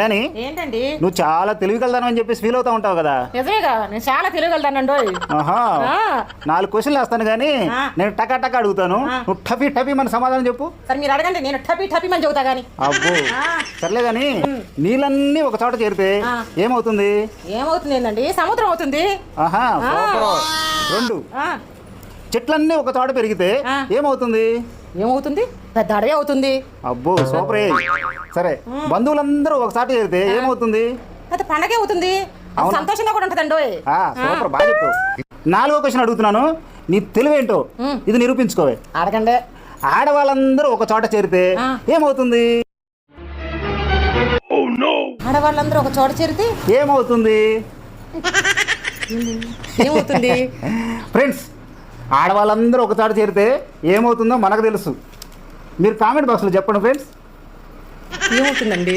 లేని ఏంటండి నువ్వు చాలా తెలివిగలదాను అని చెప్పేసి ఫీల్ అవుతా ఉంటావు కదా. నిజమేగా, నేను చాలా తెలియగలుగుతానండి. ఆహా, 4 క్వశ్చన్లు వేస్తాను కానీ నేను టకా టకా అడుగుతాను, నువ్వు టపీ టపీ మన సమాధానం చెప్పు. సరే మీరు అడగండి, నేను టపీ టపీ మని చెబుతా గానీ. అబ్బో సర్లే గాని నీళ్ళన్నీ ఒక చోట చేరితే ఏమవుతుంది? ఏమవుతుంది ఏంటండి? సముద్రం అవుతుంది. ఆహా సూపర్. 2 చెట్లన్నీ ఒక చోట పెరిగితే ఏమవుతుంది? ఏమవుతుంది? పెద్ద అడవి అవుతుంది. అబ్బో సూపరే. సరే బంధువులందరూ ఒకసారి చేరితే ఏమవుతుంది? పెద్ద పండగే అవుతుంది. సంతోషంగా కూడా ఉంటుందండి. సూపర్, బాగా చెప్పు. 4వ క్వశ్చన్ అడుగుతున్నాను, నీ తెలివేంటో ఇది నిరూపించుకోవే. అడగండి. ఆడవాళ్ళందరూ ఒక చోట చేరితే ఏమవుతుంది? ఆడవాళ్ళందరూ ఒక చోట చేరితే ఏమవుతుంది? ఏమవుతుంది? ఫ్రెండ్స్, ఆడవాళ్ళందరూ ఒక చోట చేరితే ఏమవుతుందో మనకు తెలుసు. మీరు కామెంట్ బాక్స్లో చెప్పండి ఫ్రెండ్స్. ఏమవుతుందండి?